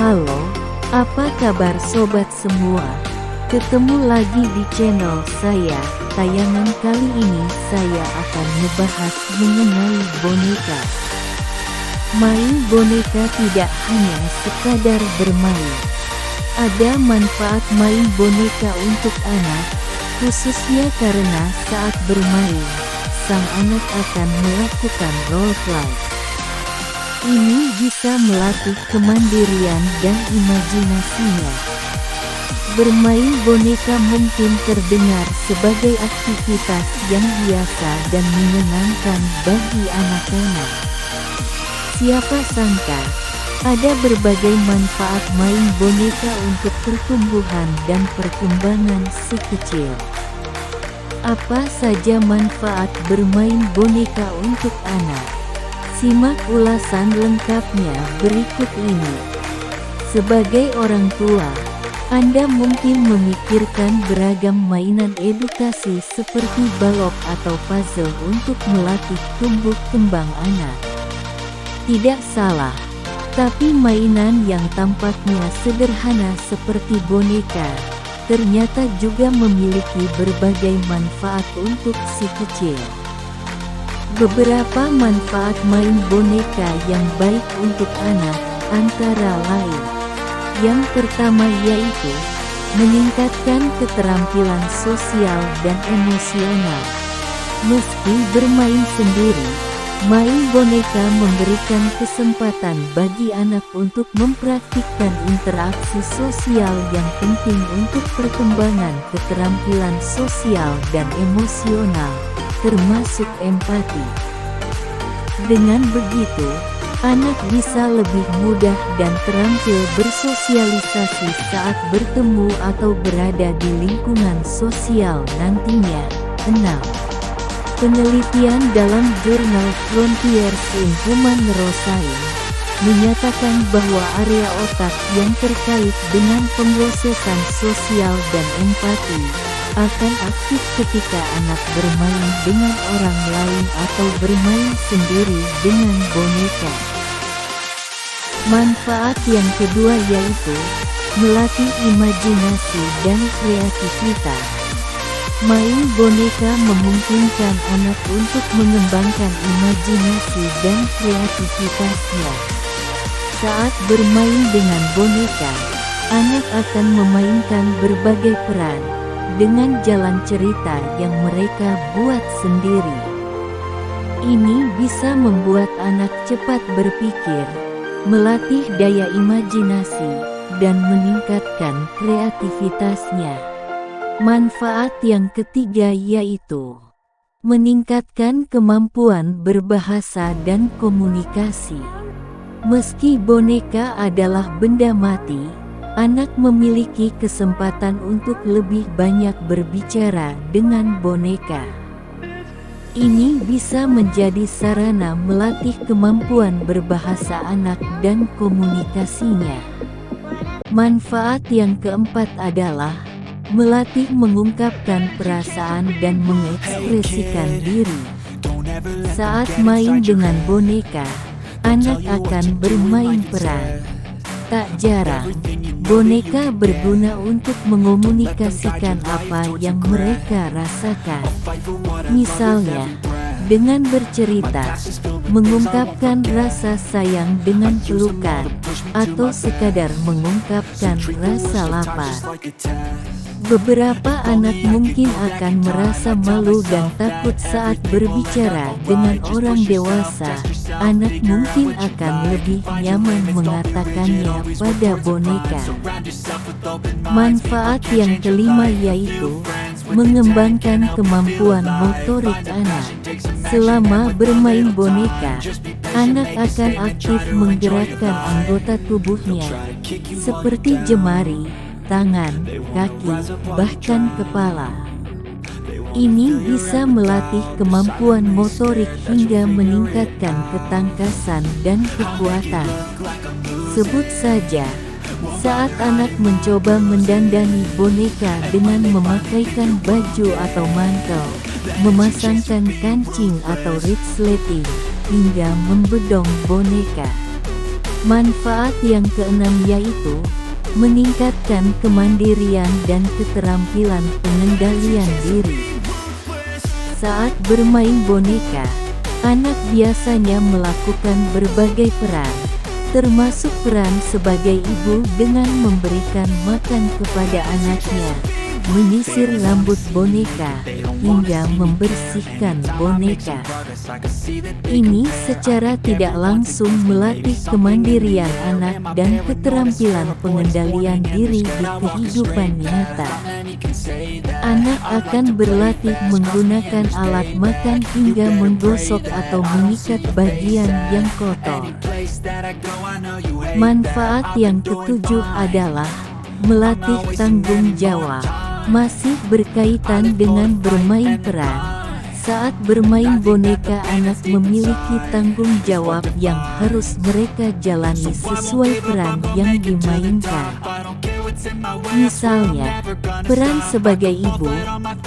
Halo, apa kabar sobat semua? Ketemu lagi di channel saya. Tayangan kali ini saya akan membahas mengenai boneka. Main boneka tidak hanya sekadar bermain. Ada manfaat main boneka untuk anak, khususnya karena saat bermain, sang anak akan melakukan role play. Ini bisa melatih kemandirian dan imajinasinya. Bermain boneka mungkin terdengar sebagai aktivitas yang biasa dan menyenangkan bagi anak-anak. Siapa sangka, ada berbagai manfaat main boneka untuk pertumbuhan dan perkembangan si kecil. Apa saja manfaat bermain boneka untuk anak? Simak ulasan lengkapnya berikut ini. Sebagai orang tua, Anda mungkin memikirkan beragam mainan edukasi seperti balok atau puzzle untuk melatih tumbuh kembang anak. Tidak salah, tapi mainan yang tampaknya sederhana seperti boneka, ternyata juga memiliki berbagai manfaat untuk si kecil. Beberapa manfaat main boneka yang baik untuk anak, antara lain. Yang pertama yaitu, meningkatkan keterampilan sosial dan emosional. Meski bermain sendiri, main boneka memberikan kesempatan bagi anak untuk mempraktikkan interaksi sosial yang penting untuk perkembangan keterampilan sosial dan emosional, termasuk empati. Dengan begitu, anak bisa lebih mudah dan terampil bersosialisasi saat bertemu atau berada di lingkungan sosial nantinya. 6. Penelitian dalam jurnal Frontiers in Human Neuroscience menyatakan bahwa area otak yang terkait dengan pemrosesan sosial dan empati akan aktif ketika anak bermain dengan orang lain atau bermain sendiri dengan boneka. Manfaat yang kedua yaitu, melatih imajinasi dan kreativitas. Main boneka memungkinkan anak untuk mengembangkan imajinasi dan kreativitasnya. Saat bermain dengan boneka, anak akan memainkan berbagai peran dengan jalan cerita yang mereka buat sendiri. Ini bisa membuat anak cepat berpikir, melatih daya imajinasi, dan meningkatkan kreativitasnya. Manfaat yang ketiga yaitu, meningkatkan kemampuan berbahasa dan komunikasi. Meski boneka adalah benda mati, anak memiliki kesempatan untuk lebih banyak berbicara dengan boneka. Ini bisa menjadi sarana melatih kemampuan berbahasa anak dan komunikasinya. Manfaat yang keempat adalah, melatih mengungkapkan perasaan dan mengekspresikan diri. Saat main dengan boneka, anak akan bermain peran. Tak jarang, boneka berguna untuk mengomunikasikan apa yang mereka rasakan. Misalnya, dengan bercerita, mengungkapkan rasa sayang dengan pelukan, atau sekadar mengungkapkan rasa lapar. Beberapa anak mungkin akan merasa malu dan takut saat berbicara dengan orang dewasa. Anak mungkin akan lebih nyaman mengatakannya pada boneka. Manfaat yang kelima yaitu, mengembangkan kemampuan motorik anak. Selama bermain boneka, anak akan aktif menggerakkan anggota tubuhnya, seperti jemari, tangan, kaki, bahkan kepala. Ini bisa melatih kemampuan motorik hingga meningkatkan ketangkasan dan kekuatan. Sebut saja, saat anak mencoba mendandani boneka dengan memakaikan baju atau mantel, memasangkan kancing atau resleting, hingga membedong boneka. Manfaat yang keenam yaitu meningkatkan kemandirian dan keterampilan pengendalian diri. Saat bermain boneka, anak biasanya melakukan berbagai peran, termasuk peran sebagai ibu dengan memberikan makan kepada anaknya, menyisir rambut boneka, hingga membersihkan boneka. Ini secara tidak langsung melatih kemandirian anak dan keterampilan pengendalian diri di kehidupan nyata. Anak akan berlatih menggunakan alat makan hingga menggosok atau mengikat bagian yang kotor. Manfaat yang ketujuh adalah melatih tanggung jawab. Masih berkaitan dengan bermain peran. Saat bermain boneka, anak memiliki tanggung jawab yang harus mereka jalani sesuai peran yang dimainkan. Misalnya, peran sebagai ibu,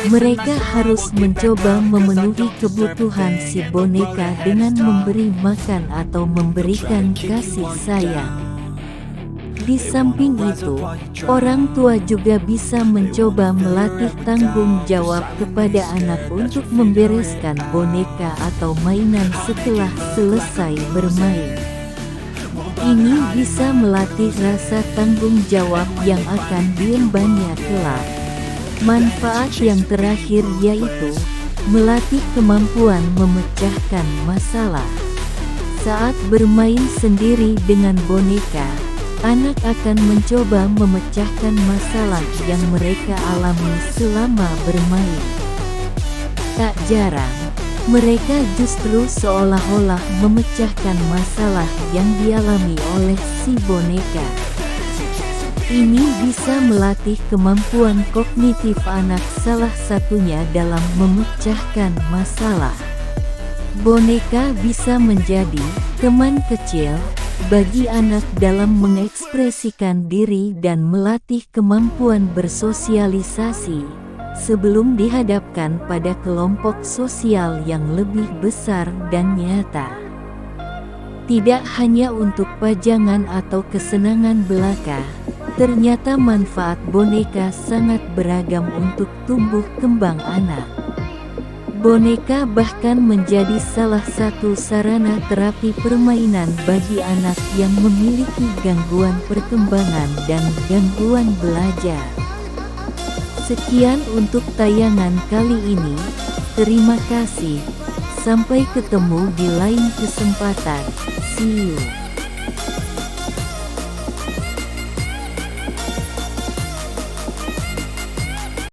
mereka harus mencoba memenuhi kebutuhan si boneka dengan memberi makan atau memberikan kasih sayang. Di samping itu, orang tua juga bisa mencoba melatih tanggung jawab kepada anak untuk membereskan boneka atau mainan setelah selesai bermain. Ini bisa melatih rasa tanggung jawab yang akan diembannya kelak. Manfaat yang terakhir yaitu melatih kemampuan memecahkan masalah. Saat bermain sendiri dengan boneka, anak akan mencoba memecahkan masalah yang mereka alami selama bermain. Tak jarang, mereka justru seolah-olah memecahkan masalah yang dialami oleh si boneka. Ini bisa melatih kemampuan kognitif anak, salah satunya dalam memecahkan masalah. Boneka bisa menjadi teman kecil bagi anak dalam mengekspresikan diri dan melatih kemampuan bersosialisasi sebelum dihadapkan pada kelompok sosial yang lebih besar dan nyata. Tidak hanya untuk pajangan atau kesenangan belaka, ternyata manfaat boneka sangat beragam untuk tumbuh kembang anak. Boneka bahkan menjadi salah satu sarana terapi permainan bagi anak yang memiliki gangguan perkembangan dan gangguan belajar. Sekian untuk tayangan kali ini. Terima kasih. Sampai ketemu di lain kesempatan. See you.